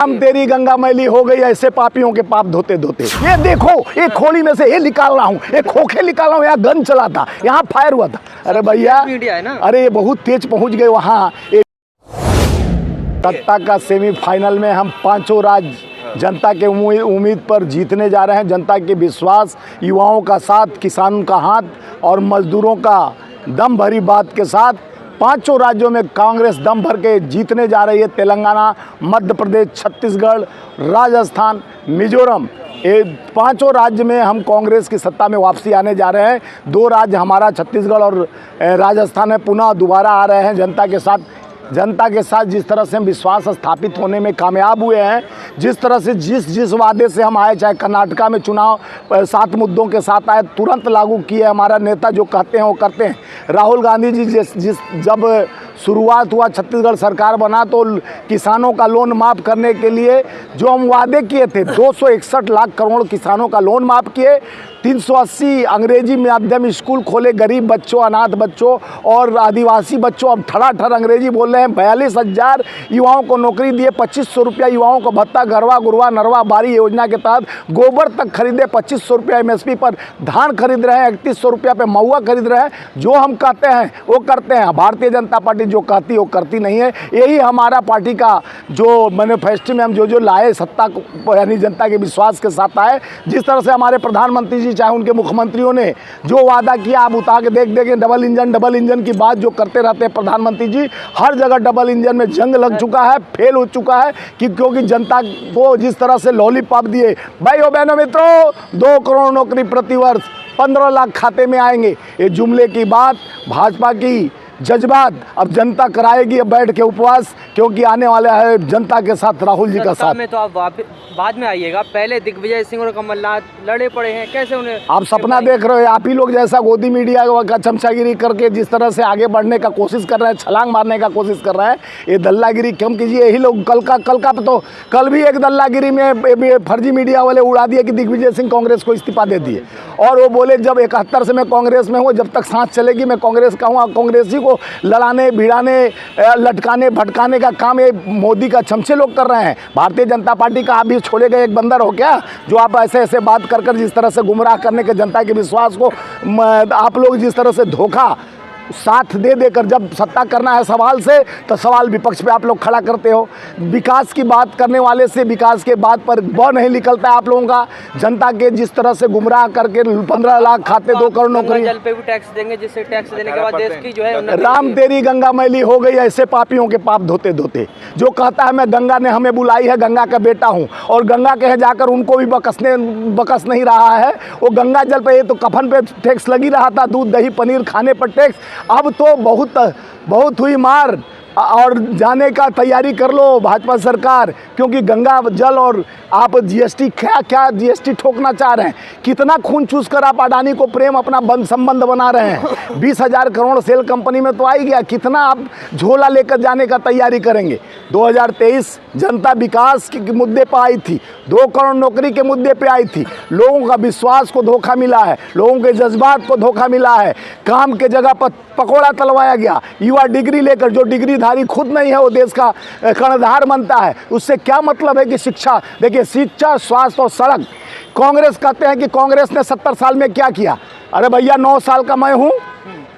हम तेरी गंगा मैली हो गई ऐसे पापियों के पाप धोते धोते। ये देखो, एक खोली में से ये निकाल रहा हूँ, एक खोखे निकाल रहा हूँ, यहाँ गन चला था, यहाँ फायर हुआ था। अरे भैया, अरे ये बहुत तेज पहुँच गए वहाँ। सत्ता का सेमीफाइनल में हम पांचों राज्य जनता के उम्मीद पर जीतने जा रहे हैं। जनता के विश्वास, युवाओं का साथ, किसानों का हाथ और मजदूरों का दम भरी बात के साथ पांचों राज्यों में कांग्रेस दम भर के जीतने जा रही है। तेलंगाना, मध्य प्रदेश, छत्तीसगढ़, राजस्थान, मिजोरम, ये पांचों राज्य में हम कांग्रेस की सत्ता में वापसी आने जा रहे हैं। दो राज्य हमारा छत्तीसगढ़ और राजस्थान में पुनः दोबारा आ रहे हैं। जनता के साथ जिस तरह से हम विश्वास स्थापित होने में कामयाब हुए हैं, जिस तरह से जिस वादे से हम आए, चाहे कर्नाटका में चुनाव 7 मुद्दों के साथ आए, तुरंत लागू किए। हमारा नेता जो कहते हैं वो करते हैं। राहुल गांधी जी जब शुरुआत हुआ, छत्तीसगढ़ सरकार बना, तो किसानों का लोन माफ़ करने के लिए जो हम वादे किए थे, 261 लाख करोड़ किसानों का लोन माफ़ किए। 380 अंग्रेजी माध्यम स्कूल खोले, गरीब बच्चों, अनाथ बच्चों और आदिवासी बच्चों अब ठड़ाठड़ अंग्रेजी बोल रहे हैं। 42,000 युवाओं को नौकरी दिए, 2500 रुपया युवाओं को भत्ता, गरवा गुरवा नरवा बारी योजना के तहत गोबर तक खरीदे, 2500 रुपया MSP पर धान खरीद रहे हैं, 3100 रुपया पे महुआ खरीद रहे हैं। जो हम कहते हैं वो करते हैं। भारतीय जनता पार्टी जो कहती है वो करती नहीं है। यही हमारा पार्टी का जो मैनिफेस्टो में हम जो लाए, सत्ता को यानी जनता के विश्वास के साथ आए। जिस तरह से हमारे प्रधानमंत्री जी, चाहे उनके मुख्यमंत्रियों ने जो वादा किया, आप उतार के देख डबल इंजन की बात जो करते रहते हैं प्रधानमंत्री जी, हर जगह डबल इंजन में जंग लग चुका है, फेल हो चुका है क्योंकि जनता को जिस तरह से लॉलीपॉप दिए। भाइयों बहनों मित्रों, 2 करोड़ नौकरी प्रति वर्ष, 15 लाख खाते में आएंगे, ये जुमले की बात, भाजपा की जज्बात अब जनता कराएगी अब बैठ के उपवास, क्योंकि आने वाला है जनता के साथ राहुल जी का साथ। में तो आप बाद में आइएगा, पहले दिग्विजय सिंह और कमलनाथ लड़े पड़े हैं, कैसे उन्हें आप सपना देख रहे हो? आप ही लोग जैसा गोदी मीडिया का चमचागिरी करके जिस तरह से आगे बढ़ने का कोशिश कर रहे हैं, छलांग मारने का कोशिश कर रहे हैं, ये दल्लागिरी कम कीजिए। यही लोग कल भी एक दल्लागिरी में फर्जी मीडिया वाले उड़ा दिए कि दिग्विजय सिंह कांग्रेस को इस्तीफा दे दिए, और वो बोले जब 71 से मैं कांग्रेस में हूँ, जब तक सांस चलेगी मैं कांग्रेस का हूँ। कांग्रेसी को लड़ाने, भिड़ाने, लटकाने, भटकाने का काम ये मोदी का चमचे लोग कर रहे हैं। भारतीय जनता पार्टी का आप भी छोड़े गए एक बंदर हो क्या, जो आप ऐसे बात कर जिस तरह से गुमराह करने के जनता के विश्वास को आप लोग जिस तरह से धोखा साथ दे देकर जब सत्ता करना है सवाल से, तो सवाल विपक्ष पे आप लोग खड़ा करते हो। विकास की बात करने वाले से विकास के बात पर बौ नहीं निकलता है आप लोगों का। जनता के जिस तरह से गुमराह करके 15 लाख खाते, 2 करोड़ नौकरी, जल पे भी टैक्स देंगे, जिससे टैक्स देने के बाद देश की जो है राम तेरी गंगा मैली हो गई ऐसे पापियों के पाप धोते धोते। जो कहता है मैं गंगा ने हमें बुलाई है, गंगा का बेटा हूँ, और गंगा के जाकर उनको भी बकस नहीं रहा है। वो गंगा जल पे, ये तो कफन पे टैक्स लगी रहा था, दूध दही पनीर खाने पर टैक्स। अब तो बहुत हुई मार, और जाने का तैयारी कर लो भाजपा सरकार, क्योंकि गंगा जल और आप GST क्या GST ठोकना चाह रहे हैं। कितना खून चूस कर आप अडानी को प्रेम अपना संबंध बना रहे हैं। 20,000 करोड़ सेल कंपनी में तो आ ही गया, कितना आप झोला लेकर जाने का तैयारी करेंगे। 2023 जनता विकास के मुद्दे पर आई थी, 2 करोड़ नौकरी के मुद्दे पे आई थी। लोगों का विश्वास को धोखा मिला है, लोगों के जज्बात को धोखा मिला है। काम के जगह पर पकौड़ा तलवाया गया। युवा डिग्री लेकर, जो डिग्रीधारी खुद नहीं है वो देश का कर्णधार बनता है। उससे क्या मतलब है कि शिक्षा, देखिए शिक्षा, स्वास्थ्य और सड़क। कांग्रेस कहते हैं कि कांग्रेस ने 70 साल में क्या किया। अरे भैया 9 साल का मैं हूँ,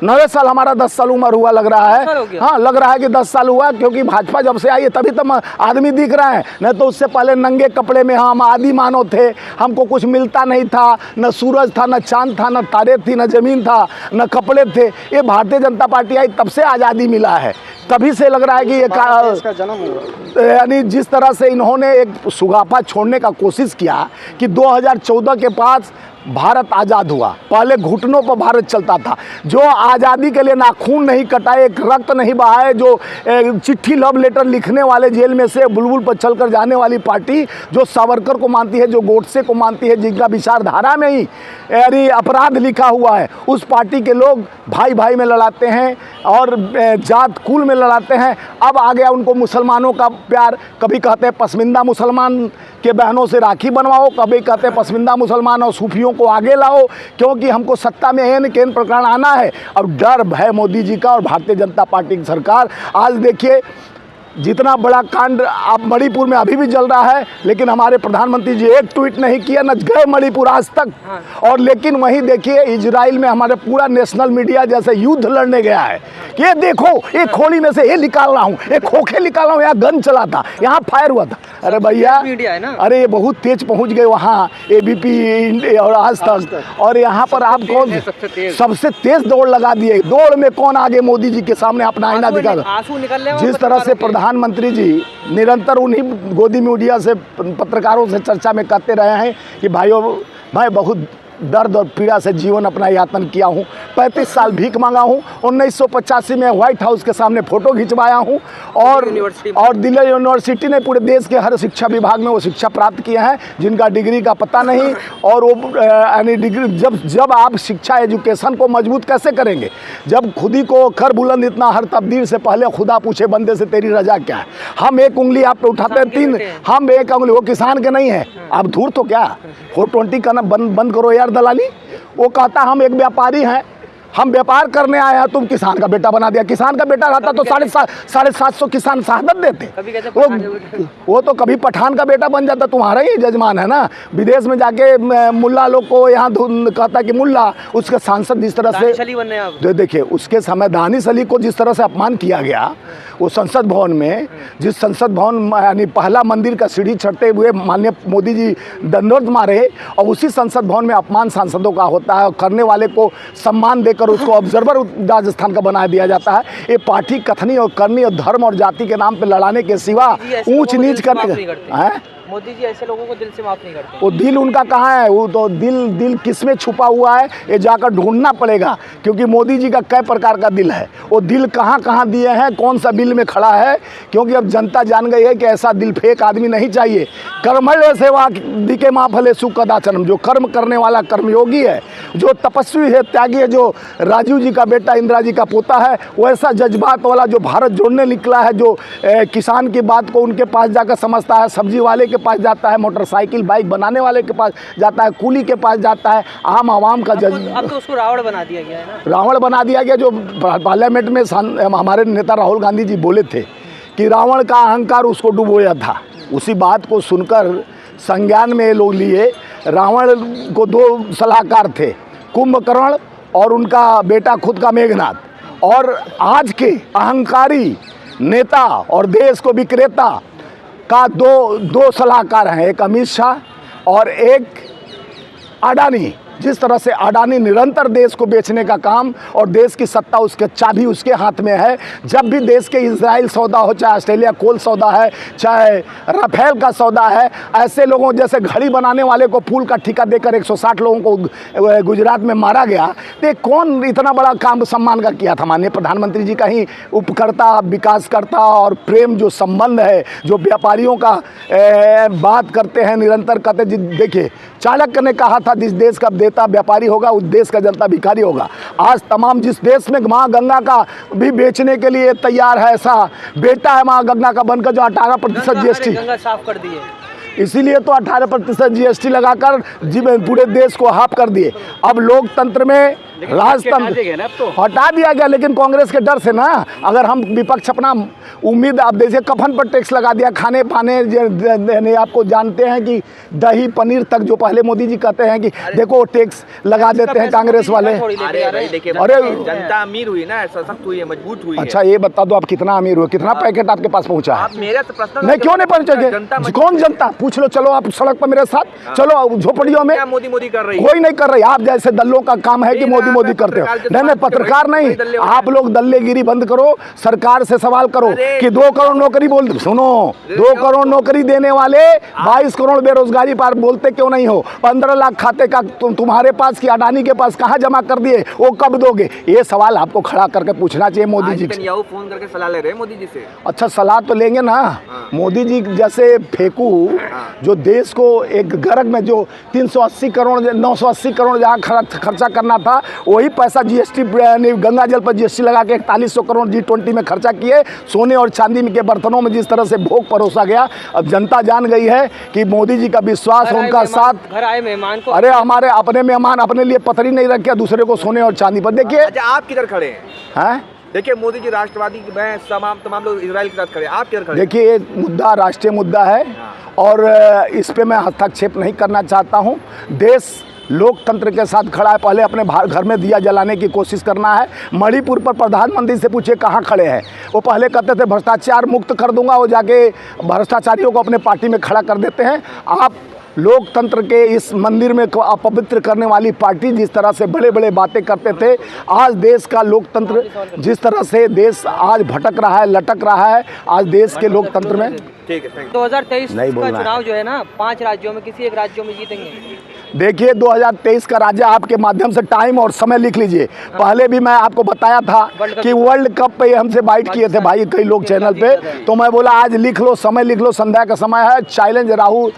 9 साल, हमारा 10 साल उम्र हुआ लग रहा है। हाँ, लग रहा है कि 10 साल हुआ, क्योंकि भाजपा जब से आई है तभी तो आदमी दिख रहा है। नहीं तो उससे पहले नंगे कपड़े में हम आदि मानव थे, हमको कुछ मिलता नहीं था, न सूरज था, न चांद था, न तारे थी, न जमीन था, न कपड़े थे। ये भारतीय जनता पार्टी आई तब से आज़ादी मिला है, तभी से लग रहा है कि ये इसका जन्म हुआ। यानी जिस तरह से इन्होंने एक सुगाफा छोड़ने का कोशिश किया कि 2014 के पास भारत आज़ाद हुआ, पहले घुटनों पर भारत चलता था। जो आज़ादी के लिए नाखून नहीं कटाए, एक रक्त नहीं बहाए, जो चिट्ठी लव लेटर लिखने वाले जेल में से बुलबुल पर चलकर जाने वाली पार्टी, जो सावरकर को मानती है, जो गोडसे को मानती है, जिनका विचारधारा में ही यानी अपराध लिखा हुआ है, उस पार्टी के लोग भाई भाई में लड़ाते हैं और जात कुल में लड़ाते हैं। अब आ गया उनको मुसलमानों का प्यार। कभी कहते हैं पसमिंदा मुसलमान के बहनों से राखी बनवाओ, कभी कहते हैं पसमिंदा मुसलमान और सूफियों को आगे लाओ, क्योंकि हमको सत्ता में एन केन प्रकरण आना है। अब डर भय मोदी जी का और भारतीय जनता पार्टी की सरकार। आज देखिए जितना बड़ा कांड अब मणिपुर में अभी भी चल रहा है, लेकिन हमारे प्रधानमंत्री जी एक ट्वीट नहीं किया, न गए मणिपुर आज तक। और लेकिन वहीं देखिए इजराइल में हमारे पूरा नेशनल मीडिया जैसे युद्ध लड़ने गया है कि ये देखो एक खोली में से ये निकाल रहा हूँ, एक खोखे निकाल रहा हूँ, यहाँ गन चला था, यहाँ फायर हुआ था। अरे भैया, मीडिया है ना, अरे ये बहुत तेज पहुँच गए वहाँ एबीपी और आज तक। और यहाँ पर आप कौन सबसे तेज दौड़ लगा दिए, दौड़ में कौन आगे मोदी जी के सामने अपना आईना दिखा। आंसू निकल रहे हैं जिस तरह से प्रधानमंत्री जी निरंतर उन्हीं गोदी मीडिया से पत्रकारों से चर्चा में कहते रहे हैं कि भाइयों मैं बहुत दर्द और पीड़ा से जीवन अपना यातन किया हूँ, 35 साल भीख मांगा हूँ, 1985 में व्हाइट हाउस के सामने फ़ोटो खिंचवाया हूँ और दिल्ली यूनिवर्सिटी ने पूरे देश के हर शिक्षा विभाग में वो शिक्षा प्राप्त किए हैं जिनका डिग्री का पता नहीं। और वो यानी डिग्री जब आप शिक्षा एजुकेशन को मजबूत कैसे करेंगे जब खुद ही को खर बुलंद इतना हर तब्दील से पहले खुदा पूछे बंदे से तेरी रजा क्या है। हम एक उंगली आप पे उठाते हैं तीन, हम एक उंगली, वो किसान के नहीं है। आप धूर तो क्या 420 का ना बंद करो यार दलाली। वो कहता हम एक व्यापारी हैं, हम व्यापार करने आए हैं, तुम किसान का बेटा बना दिया। किसान का बेटा रहता तो 750 किसान शहादत देते। वो तो कभी पठान का बेटा बन जाता, तुम्हारा ही जजमान है ना। विदेश में जाके मुल्ला लोग को यहाँ कहता कि मुल्ला, उसके सांसद जिस तरह से देखिए उसके समय दानिश अली को जिस तरह से अपमान किया गया वो संसद भवन में, जिस संसद भवन यानी पहला मंदिर का सीढ़ी चढ़ते हुए माननीय मोदी जी दंडोत मारे, और उसी संसद भवन में अपमान सांसदों का होता है और करने वाले को सम्मान देकर उसको ऑब्जर्वर राजस्थान का बना दिया जाता है। ये पार्टी कथनी और करनी और धर्म और जाति के नाम पे लड़ाने के सिवा ऊंच नीच करने का है। मोदी जी ऐसे लोगों को दिल से माफ नहीं करते। वो दिल उनका कहाँ है, वो तो दिल किस में छुपा हुआ है ये जाकर ढूंढना पड़ेगा, क्योंकि मोदी जी का कई प्रकार का दिल है। वो दिल कहाँ दिए हैं, कौन सा बिल में खड़ा है, क्योंकि अब जनता जान गई है कि ऐसा दिल फेंक आदमी नहीं चाहिए। कर्मण्य सेवा दिके माँ फले सुख कदाचनम, जो कर्म करने वाला कर्मयोगी है, जो तपस्वी है, त्यागी है, जो राजीव जी का बेटा इंदिरा जी का पोता है, वैसा जज्बात वाला जो भारत जोड़ने निकला है, जो किसान की बात को उनके पास जाकर समझता है, सब्जी वाले के पास जाता है, मोटरसाइकिल बाइक बनाने वाले के पास जाता है, कूली के पास जाता है, आम आवाम का अब तो उसको रावण बना दिया गया है ना। रावण बना दिया गया। जो पार्लियामेंट में हमारे नेता राहुल गांधी जी बोले थे कि रावण का अहंकार उसको डुबोया था, उसी बात को सुनकर संज्ञान में लोग लिए। रावण को दो सलाहकार थे, कुंभकर्ण और उनका बेटा खुद का मेघनाथ। और आज के अहंकारी नेता और देश को विक्रेता का दो सलाहकार हैं, एक अमित शाह और एक अडानी। जिस तरह से अडानी निरंतर देश को बेचने का काम और देश की सत्ता उसके चाबी उसके हाथ में है। जब भी देश के इजराइल सौदा हो, चाहे ऑस्ट्रेलिया कोल सौदा है, चाहे राफेल का सौदा है, ऐसे लोगों जैसे घड़ी बनाने वाले को फूल का ठेका देकर 160 लोगों को गुजरात में मारा गया। तो कौन इतना बड़ा काम सम्मान का किया था? माननीय प्रधानमंत्री जी का ही उपकर्ता, विकासकर्ता और प्रेम जो संबंध है, जो व्यापारियों का बात करते हैं निरंतर कहते। देखिए चाणक्य ने कहा था जिस देश का देता व्यापारी होगा उस देश का जनता भिखारी होगा। आज तमाम जिस देश में माँ गंगा का भी बेचने के लिए तैयार है, ऐसा बेटा है माँ गंगा का बनकर जो 18% जीएसटी गंगा साफ कर दिए, इसीलिए तो 18% जीएसटी लगाकर पूरे देश को हाफ कर दिए। अब लोकतंत्र में राजतंत्र हटा दिया गया, लेकिन कांग्रेस के डर से ना। अगर हम विपक्ष अपना उम्मीद, आप देखिए कफन पर टैक्स लगा दिया, खाने पाने आपको जानते हैं कि दही पनीर तक जो पहले मोदी जी कहते हैं कि देखो टैक्स लगा देते हैं कांग्रेस वाले। अरे जनता अमीर हुई ना, सशक्त हुई है, मजबूत हुई है। अच्छा ये बता दो आप कितना अमीर हुए, कितना पैकेट आपके पास पहुंचा है? आप मेरे से प्रश्न नहीं, क्यों नहीं पहुंचे? कौन जनता? पूछ लो, चलो आप सड़क पर मेरे साथ चलो, झोपड़ियों में मोदी कर रही है। कोई नहीं कर रही। आप जैसे दल्लों का काम है कि मोदी करते हो। नहीं, पत्रकार नहीं, आप लोग दल्लेगिरी बंद करो, सरकार से सवाल करो कि 2 करोड़ नौकरी सुनो, 2 करोड़ नौकरी देने वाले 22 करोड़ बेरोजगारी पर बोलते क्यों नहीं हो? 15 लाख खाते का तुम्हारे पास की अडानी के पास कहाँ जमा कर दिए, वो कब दोगे? ये सवाल आपको खड़ा करके पूछना चाहिए मोदी जी से। फोन करके सलाह ले रहे हैं मोदी जी से। अच्छा सलाह तो लेंगे ना। मोदी जी जैसे फेंकू जो देश को एक गर्ग में जो 380 करोड़ 980 करोड़ जहाँ खर्चा करना था, वही पैसा जीएसटी गंगा जल पर जीएसटी लगा के 4100 करोड़ G20 में खर्चा किए। सोने और चांदी के बर्तनों में जिस तरह से भोग परोसा गया, अब जनता जान गई है कि मोदी जी का विश्वास, उनका साथ। घर आए मेहमान को, अरे हमारे अपने मेहमान अपने लिए पतरी नहीं रखे, दूसरे को सोने और चांदी पर। देखिए अच्छा आप किधर खड़े हैं? देखिए मोदी जी राष्ट्रवादी में तमाम लोग इजराइल के साथ खड़े, आप किधर खड़े? देखिए ये मुद्दा राष्ट्रीय मुद्दा है और इस पे मैं हस्तक्षेप नहीं करना चाहता हूँ। देश लोकतंत्र के साथ खड़ा है। पहले अपने घर में दिया जलाने की कोशिश करना है। मणिपुर पर प्रधानमंत्री से पूछे कहाँ खड़े हैं। वो पहले कहते थे भ्रष्टाचार मुक्त कर दूंगा, वो जाके भ्रष्टाचारियों को अपने पार्टी में खड़ा कर देते हैं। आप लोकतंत्र के इस मंदिर में अपवित्र करने वाली पार्टी जिस तरह से बड़े बड़े बातें करते थे, आज देश का लोकतंत्र जिस तरह से देश आज भटक रहा है, लटक रहा है, आज देश के लोकतंत्र में ठीक है। 2023 नहीं का बोलना है। चुनाव जो है ना 5 राज्यों में किसी एक राज्यों में जीतेंगे। देखिए 2023 का राज्य आपके माध्यम से टाइम और समय लिख लीजिए। पहले भी मैं आपको बताया था कि वर्ल्ड कप पे हमसे बाइट किए थे भाई कई लोग चैनल पे, तो मैं बोला आज लिख लो, समय लिख लो, संध्या का समय है। चैलेंज राहुल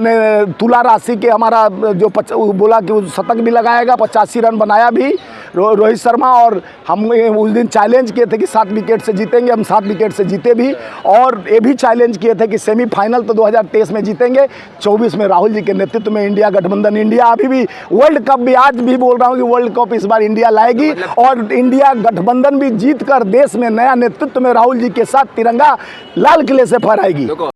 ने तुला राशि के हमारा जो बोला कि वो शतक भी लगाएगा, 85 रन बनाया भी रोहित शर्मा, और हम उस दिन चैलेंज किए थे कि 7 विकेट से जीतेंगे। हम 7 विकेट से जीते भी, और ये भी चैलेंज किए थे कि सेमीफाइनल तो 2023 में जीतेंगे। 24 में राहुल जी के नेतृत्व में इंडिया गठबंधन, इंडिया अभी भी वर्ल्ड कप भी, आज भी बोल रहा हूँ कि वर्ल्ड कप इस बार इंडिया लाएगी, और इंडिया गठबंधन भी जीत कर देश में नया नेतृत्व में राहुल जी के साथ तिरंगा लाल किले से फहराएगी।